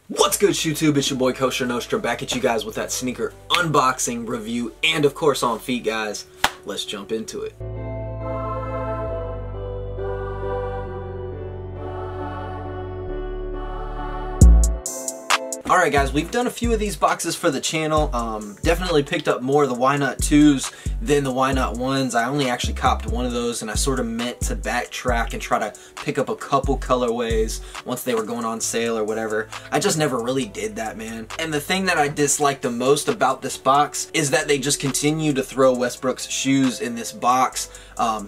What's good, YouTube? It's your boy Kosher Nostra back at you guys with that sneaker unboxing review and of course on feet, guys. Let's jump into it. Alright guys, we've done a few of these boxes for the channel. Definitely picked up more of the Why Not 2s than the Why Not 1s. I only actually copped one of those and I sort of meant to backtrack and try to pick up a couple colorways once they were going on sale or whatever. I just never really did that, man. And the thing that I dislike the most about this box is that they just continue to throw Westbrook's shoes in this box.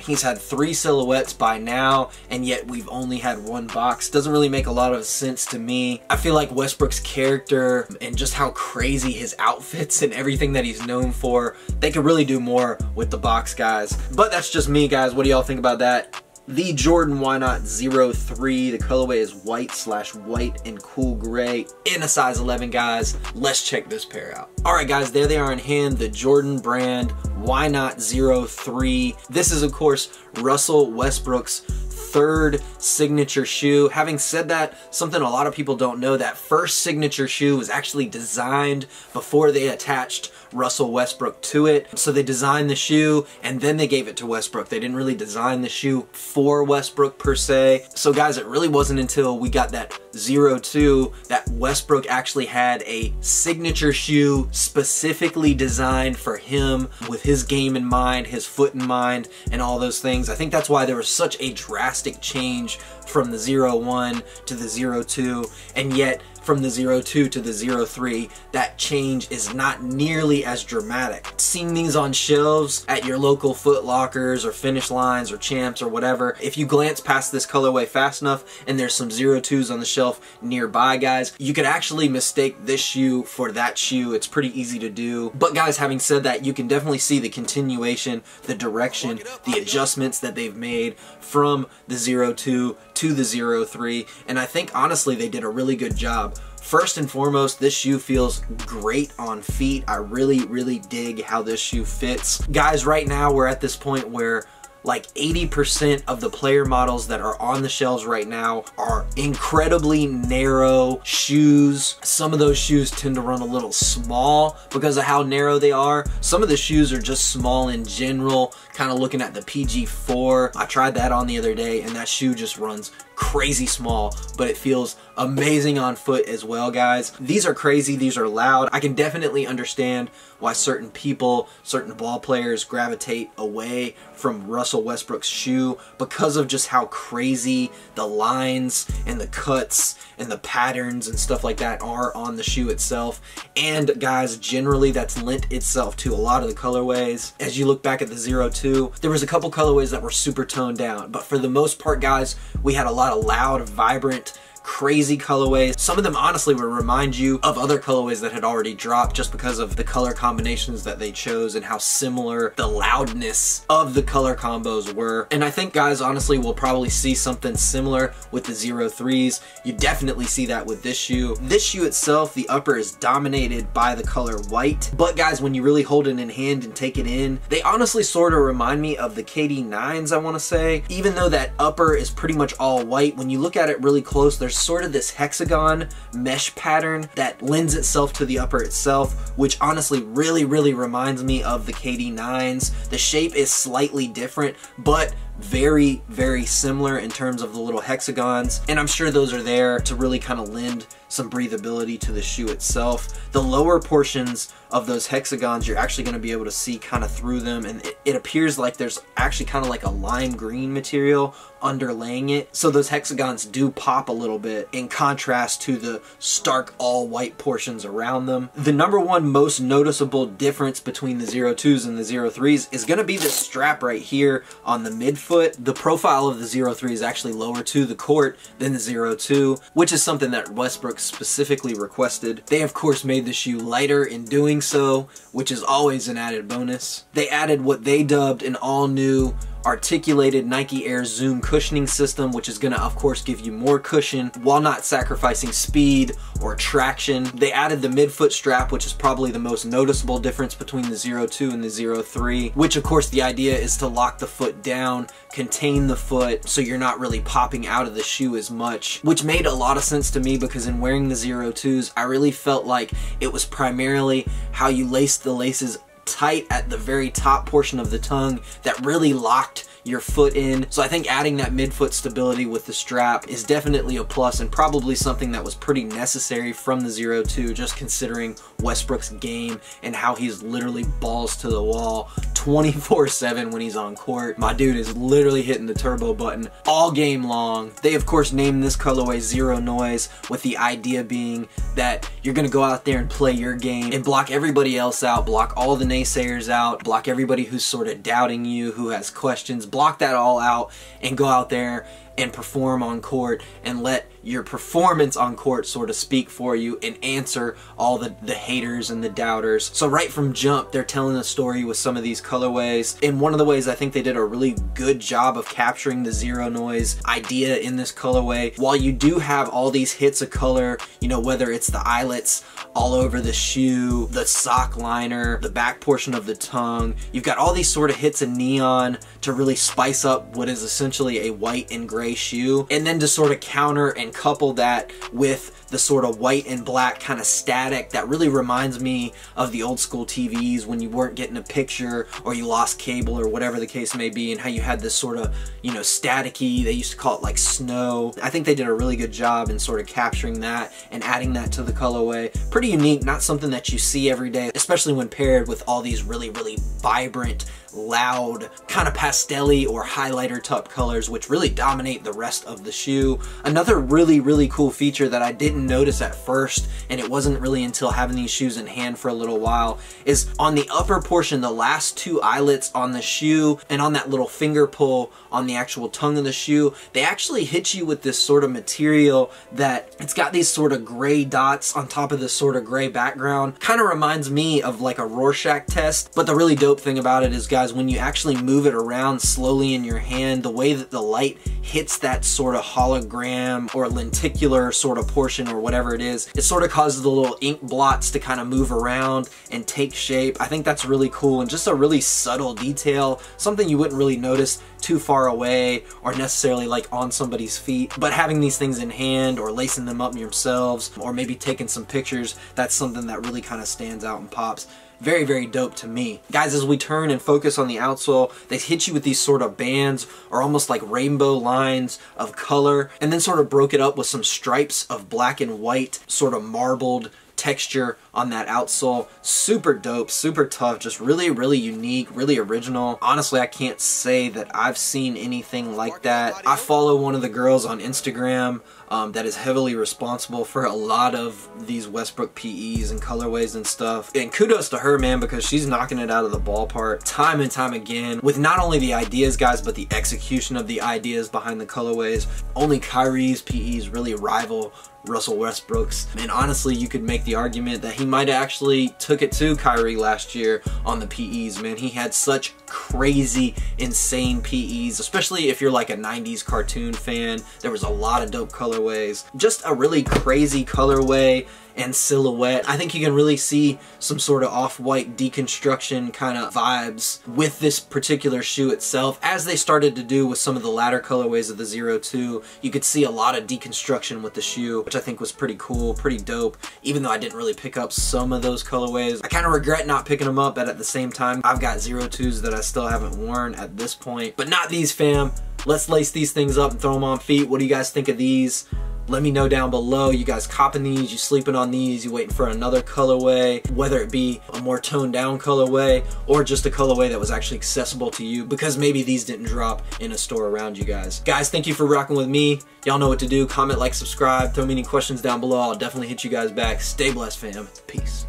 He's had 3 silhouettes by now, and yet we've only had one box. Doesn't really make a lot of sense to me. I feel like Westbrook's character and just how crazy his outfits and everything that he's known for, they could really do more with the box, guys. But that's just me, guys. What do y'all think about that? The Jordan Why Not 03, the colorway is white/white and cool gray in a size 11, guys. Let's check this pair out. Alright guys, there they are in hand, the Jordan brand Why Not 03. This is of course Russell Westbrook's third signature shoe. Having said that, something a lot of people don't know, that first signature shoe was actually designed before they attached Russell Westbrook to it. So they designed the shoe and then they gave it to Westbrook. They didn't really design the shoe for Westbrook per se. So guys, it really wasn't until we got that 02 that Westbrook actually had a signature shoe specifically designed for him with his game in mind, his foot in mind, and all those things. I think that's why there was such a drastic change from the 01 to the 02, and yet from the 02 to the 03, that change is not nearly as dramatic. Seeing these on shelves at your local Foot Lockers or Finish Lines or Champs or whatever, if you glance past this colorway fast enough and there's some 02s on the shelf nearby, guys, you could actually mistake this shoe for that shoe. It's pretty easy to do. But guys, having said that, you can definitely see the continuation, the direction, the adjustments that they've made from the 02 to the 03, and I think honestly they did a really good job. First and foremost, this shoe feels great on feet. I really dig how this shoe fits. Guys, right now we're at this point where like 80% of the player models that are on the shelves right now are incredibly narrow shoes. Some of those shoes tend to run a little small because of how narrow they are. Some of the shoes are just small in general, kind of looking at the PG4. I tried that on the other day and that shoe just runs crazy small, but it feels amazing on foot as well, guys. These are crazy, these are loud. I can definitely understand why certain people, certain ball players gravitate away from Russell Westbrook's shoe because of just how crazy the lines and the cuts and the patterns and stuff like that are on the shoe itself. And guys, generally that's lent itself to a lot of the colorways. As you look back at the 02, there was a couple colorways that were super toned down, but for the most part, guys, we had a lot of loud, vibrant, crazy colorways. Some of them honestly would remind you of other colorways that had already dropped just because of the color combinations that they chose and how similar the loudness of the color combos were. And I think, guys, honestly, we'll probably see something similar with the 03s. You definitely see that with this shoe. This shoe itself, the upper is dominated by the color white, but guys, when you really hold it in hand and take it in, they honestly sort of remind me of the KD9s, I want to say. Even though that upper is pretty much all white, when you look at it really close, there's sort of this hexagon mesh pattern that lends itself to the upper itself, which honestly really reminds me of the KD9s. The shape is slightly different, but very similar in terms of the little hexagons, and I'm sure those are there to really kind of lend some breathability to the shoe itself. The lower portions of those hexagons, you're actually going to be able to see kind of through them, and it appears like there's actually kind of like a lime green material underlaying it, so those hexagons do pop a little bit in contrast to the stark all white portions around them. The number one most noticeable difference between the 02s and the 03s is going to be this strap right here on the midfoot. The profile of the 03 is actually lower to the court than the 02, which is something that Westbrook specifically requested. They of course made the shoe lighter in doing so, which is always an added bonus. They added what they dubbed an all-new articulated Nike Air Zoom cushioning system, which is going to of course give you more cushion while not sacrificing speed or traction. They added the midfoot strap, which is probably the most noticeable difference between the 02 and the 03, which of course the idea is to lock the foot down, contain the foot so you're not really popping out of the shoe as much, which made a lot of sense to me because in wearing the 02s, I really felt like it was primarily how you laced the laces tight at the very top portion of the tongue that really locked your foot in. So I think adding that midfoot stability with the strap is definitely a plus and probably something that was pretty necessary from the 02, just considering Westbrook's game and how he's literally balls to the wall 24/7 when he's on court. My dude is literally hitting the turbo button all game long. They of course named this colorway Zero Noise, with the idea being that you're gonna go out there and play your game and block everybody else out, block all the naysayers out, block everybody who's sort of doubting you, who has questions, block that all out and go out there and perform on court and let your performance on court sort of speak for you and answer all the haters and the doubters. So right from jump, they're telling a story with some of these colorways. And one of the ways I think they did a really good job of capturing the Zero Noise idea in this colorway, while you do have all these hits of color, you know, whether it's the eyelets all over the shoe, the sock liner, the back portion of the tongue, you've got all these sort of hits of neon to really spice up what is essentially a white and gray shoe, and then to sort of counter and couple that with the sort of white and black kind of static that really reminds me of the old school TVs when you weren't getting a picture or you lost cable or whatever the case may be, and how you had this sort of, you know, staticky, they used to call it like snow. I think they did a really good job in sort of capturing that and adding that to the colorway. Pretty unique, not something that you see every day, especially when paired with all these really, really vibrant, loud, kind of pastel-y or highlighter type colors, which really dominate the rest of the shoe. Another really, really cool feature that I didn't notice at first, and it wasn't really until having these shoes in hand for a little while, is on the upper portion, the last two eyelets on the shoe and on that little finger pull on the actual tongue of the shoe, they actually hit you with this sort of material that it's got these sort of gray dots on top of this sort of gray background. Kind of reminds me of like a Rorschach test, but the really dope thing about it is, guys, when you actually move it around slowly in your hand, the way that the light hits that sort of hologram or lenticular sort of portion or whatever it is, it sort of causes the little ink blots to kind of move around and take shape. I think that's really cool and just a really subtle detail, something you wouldn't really notice too far away or necessarily like on somebody's feet, but having these things in hand or lacing them up yourselves or maybe taking some pictures, that's something that really kind of stands out and pops. Very, very dope to me. Guys, as we turn and focus on the outsole, they hit you with these sort of bands or almost like rainbow lines of color, and then sort of broke it up with some stripes of black and white, sort of marbled texture on that outsole. Super dope, super tough, just really, really unique, really original. Honestly, I can't say that I've seen anything like that. I follow one of the girls on Instagram that is heavily responsible for a lot of these Westbrook PEs and colorways and stuff. And kudos to her, man, because she's knocking it out of the ballpark time and time again with not only the ideas, guys, but the execution of the ideas behind the colorways. Only Kyrie's PEs really rival Russell Westbrook's. And honestly, you could make the argument that he might have actually took it to Kyrie last year on the PEs, man. He had such crazy, insane PEs, especially if you're like a 90s cartoon fan. There was a lot of dope colorways. Just a really crazy colorway and silhouette. I think you can really see some sort of off-white deconstruction kind of vibes with this particular shoe itself, as they started to do with some of the latter colorways of the 02. You could see a lot of deconstruction with the shoe, which I think was pretty cool, pretty dope, even though I didn't really pick up some of those colorways. I kind of regret not picking them up, but at the same time, I've got 02s that I still haven't worn at this point. But not these, fam. Let's lace these things up and throw them on feet. What do you guys think of these? Let me know down below. You guys copping these? You sleeping on these? You waiting for another colorway? Whether it be a more toned down colorway or just a colorway that was actually accessible to you because maybe these didn't drop in a store around you guys. Guys, thank you for rocking with me. Y'all know what to do. Comment, like, subscribe. Throw me any questions down below. I'll definitely hit you guys back. Stay blessed, fam. Peace.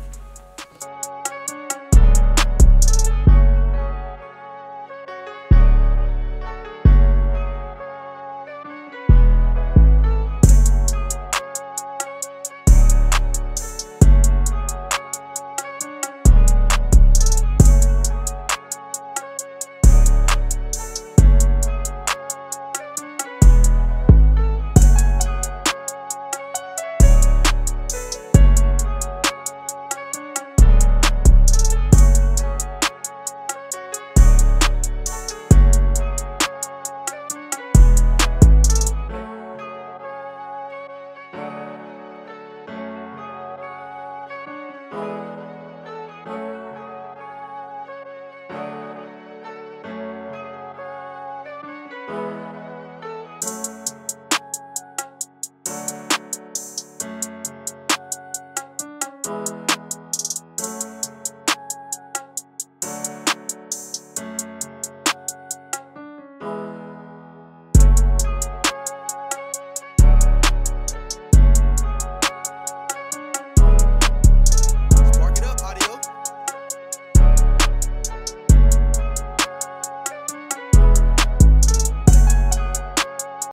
you.